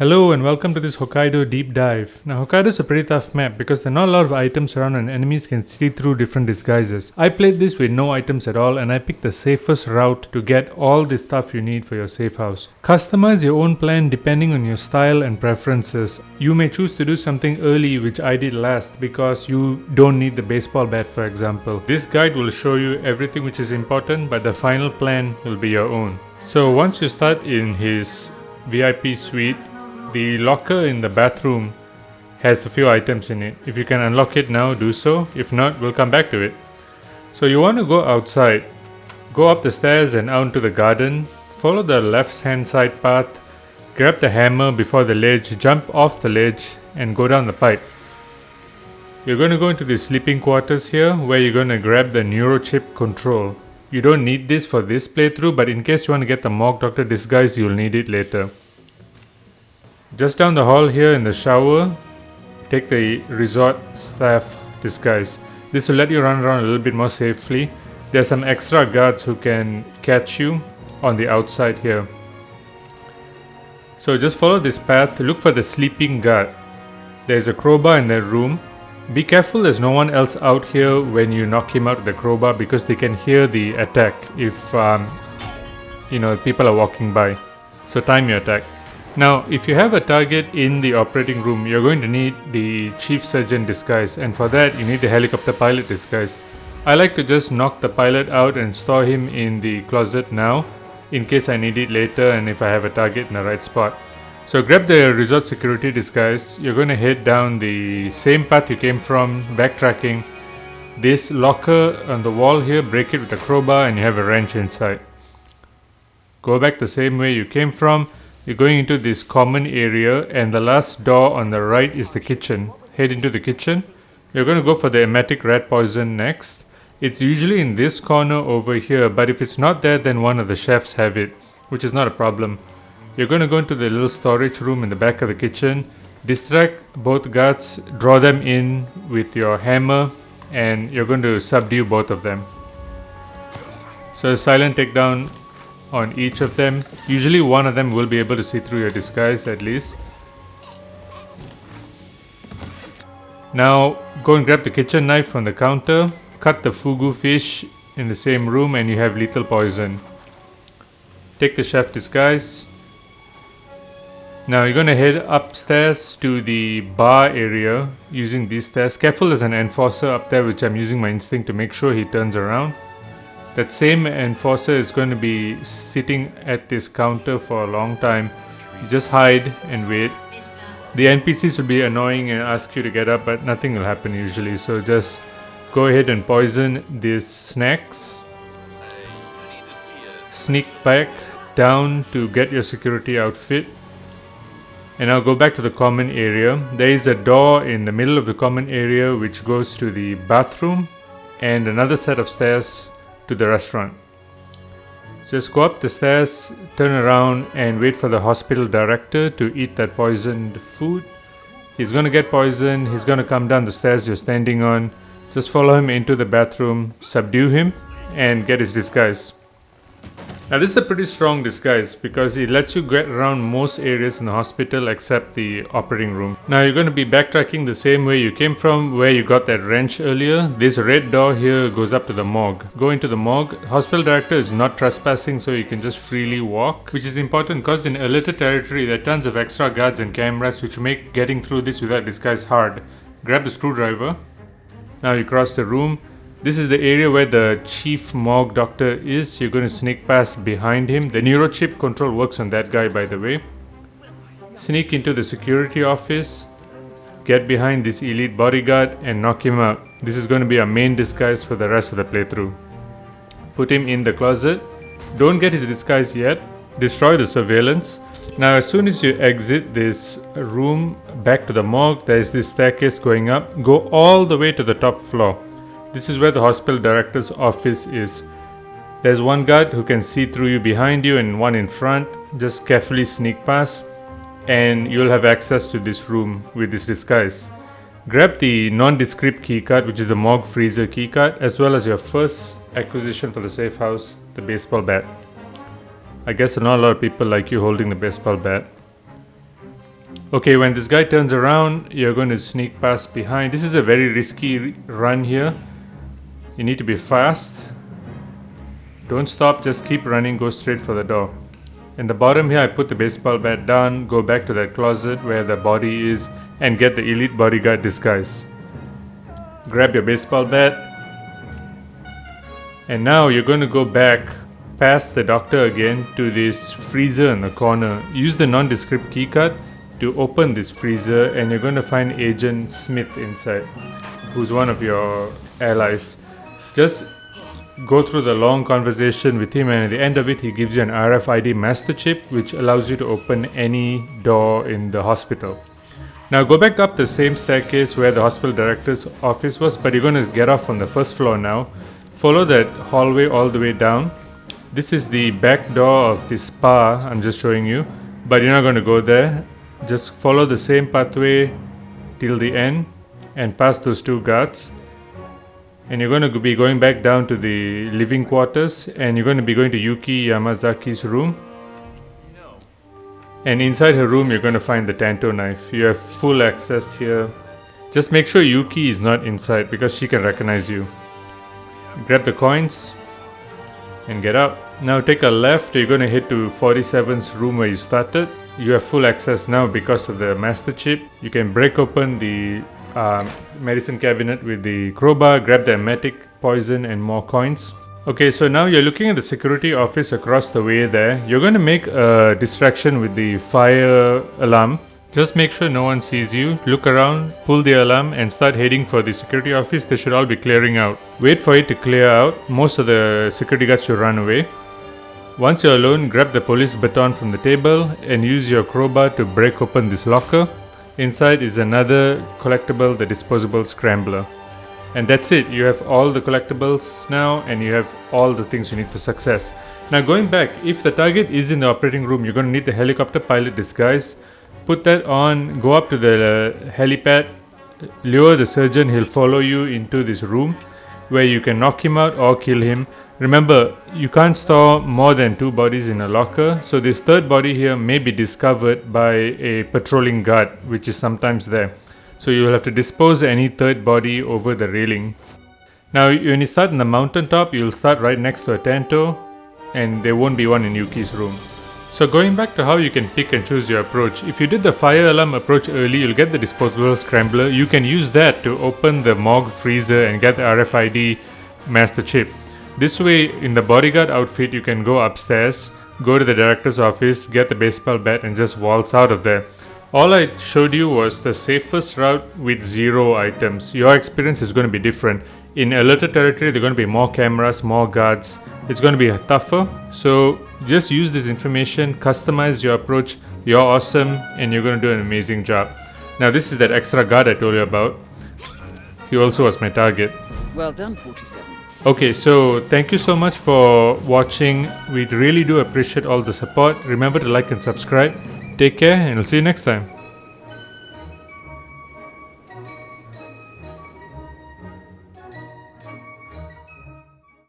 Hello and welcome to this Hokkaido deep dive. Now Hokkaido is a pretty tough map because there are not a lot of items around and enemies can see through different disguises. I played this with no items at all and I picked the safest route to get all the stuff you need for your safe house. Customize your own plan depending on your style and preferences. You may choose to do something early, which I did last, because you don't need the baseball bat, for example. This guide will show you everything which is important, but the final plan will be your own. So once you start in his VIP suite, the locker in the bathroom has a few items in it. If you can unlock it now, do so. If not, we'll come back to it. So you want to go outside. Go up the stairs and out into the garden. Follow the left hand side path. Grab the hammer before the ledge. Jump off the ledge and go down the pipe. You're going to go into the sleeping quarters here where you're going to grab the neurochip control. You don't need this for this playthrough, but in case you want to get the Morgue Doctor disguise, you'll need it later. Just down the hall here in the shower, take the resort staff disguise. This will let you run around a little bit more safely. There are some extra guards who can catch you on the outside here. So just follow this path, look for the sleeping guard. There's a crowbar in that room. Be careful there's no one else out here when you knock him out with the crowbar because they can hear the attack if people are walking by. So time your attack. Now, if you have a target in the operating room, you're going to need the chief surgeon disguise, and for that you need the helicopter pilot disguise. I like to just knock the pilot out and store him in the closet now, in case I need it later and if I have a target in the right spot. So grab the resort security disguise. You're going to head down the same path you came from, backtracking. This locker on the wall here, break it with a crowbar and you have a wrench inside. Go back the same way you came from. You're going into this common area and the last door on the right is the kitchen. Head into the kitchen. You're going to go for the emetic rat poison next. It's usually in this corner over here, but if it's not there, then one of the chefs have it, which is not a problem. You're going to go into the little storage room in the back of the kitchen. Distract both guards, draw them in with your hammer, and you're going to subdue both of them. So a silent takedown on each of them. Usually one of them will be able to see through your disguise at least. Now go and grab the kitchen knife from the counter. Cut the fugu fish in the same room and you have lethal poison. Take the chef disguise. Now you're going to head upstairs to the bar area using these stairs. Careful, there's an enforcer up there which I'm using my instinct to make sure he turns around. That same enforcer is going to be sitting at this counter for a long time. Just hide and wait. The NPCs will be annoying and ask you to get up, but nothing will happen usually. So just go ahead and poison these snacks. Sneak back down to get your security outfit. And now go back to the common area. There is a door in the middle of the common area which goes to the bathroom and another set of stairs to the restaurant. Just go up the stairs, turn around and wait for the hospital director to eat that poisoned food. He's going to get poisoned. He's going to come down the stairs you're standing on. Just follow him into the bathroom, subdue him and get his disguise. Now this is a pretty strong disguise because it lets you get around most areas in the hospital except the operating room. Now you're going to be backtracking the same way you came from, where you got that wrench earlier. This red door here goes up to the morgue. Go into the morgue. Hospital director is not trespassing, so you can just freely walk, which is important because in alerted territory there are tons of extra guards and cameras which make getting through this without disguise hard. Grab the screwdriver. Now you cross the room. This is the area where the chief morgue doctor is. You're going to sneak past behind him. The neurochip control works on that guy, by the way. Sneak into the security office. Get behind this elite bodyguard and knock him out. This is going to be our main disguise for the rest of the playthrough. Put him in the closet. Don't get his disguise yet. Destroy the surveillance. Now as soon as you exit this room back to the morgue, there is this staircase going up. Go all the way to the top floor. This is where the hospital director's office is. There's one guard who can see through you behind you and one in front. Just carefully sneak past and you'll have access to this room with this disguise. Grab the nondescript keycard, which is the morgue freezer keycard, as well as your first acquisition for the safe house, the baseball bat. I guess not a lot of people like you holding the baseball bat. Okay, when this guy turns around, you're going to sneak past behind. This is a very risky run here. You need to be fast. Don't stop, just keep running, go straight for the door. In the bottom here, I put the baseball bat down, go back to that closet where the body is, and get the elite bodyguard disguise. Grab your baseball bat. And now you're going to go back past the doctor again to this freezer in the corner. Use the nondescript keycard to open this freezer, and you're going to find Agent Smith inside, who's one of your allies. Just go through the long conversation with him, and at the end of it he gives you an RFID master chip which allows you to open any door in the hospital. Now go back up the same staircase where the hospital director's office was, but you're going to get off on the first floor now. Follow that hallway all the way down. This is the back door of the spa I'm just showing you, but you're not going to go there. Just follow the same pathway till the end and past those two guards. And you're going to be going back down to the living quarters, and you're going to be going to Yuki Yamazaki's room. And inside her room, you're going to find the Tanto knife. You have full access here. Just make sure Yuki is not inside because she can recognize you. Grab the coins and get up. Now take a left. You're going to head to 47's room where you started. You have full access now because of the master chip. You can break open the medicine cabinet with the crowbar, grab the emetic poison and more coins. Okay, so now you're looking at the security office across the way there. You're going to make a distraction with the fire alarm. Just make sure no one sees you. Look around, pull the alarm and start heading for the security office. They should all be clearing out. Wait for it to clear out. Most of the security guards should run away. Once you're alone, grab the police baton from the table and use your crowbar to break open this locker. Inside is another collectible, the disposable scrambler. And that's it. You have all the collectibles now, and you have all the things you need for success. Now going back, if the target is in the operating room, you're going to need the helicopter pilot disguise. Put that on, go up to the helipad, lure the surgeon, he'll follow you into this room where you can knock him out or kill him. Remember, you can't store more than 2 bodies in a locker, so this third body here may be discovered by a patrolling guard, which is sometimes there. So you will have to dispose any third body over the railing. Now when you start in the mountaintop, you'll start right next to a Tanto, and there won't be one in Yuki's room. So going back to how you can pick and choose your approach, if you did the fire alarm approach early, you'll get the disposable scrambler. You can use that to open the morgue freezer and get the RFID master chip. This way, in the bodyguard outfit, you can go upstairs, go to the director's office, get the baseball bat and just waltz out of there. All I showed you was the safest route with 0 items. Your experience is going to be different. In alerted territory, there are going to be more cameras, more guards. It's going to be tougher. So just use this information, customize your approach. You're awesome and you're going to do an amazing job. Now this is that extra guard I told you about. He also was my target. Well done, 47. Okay, so thank you so much for watching. We really do appreciate all the support. Remember to like and subscribe. Take care and I'll see you next time.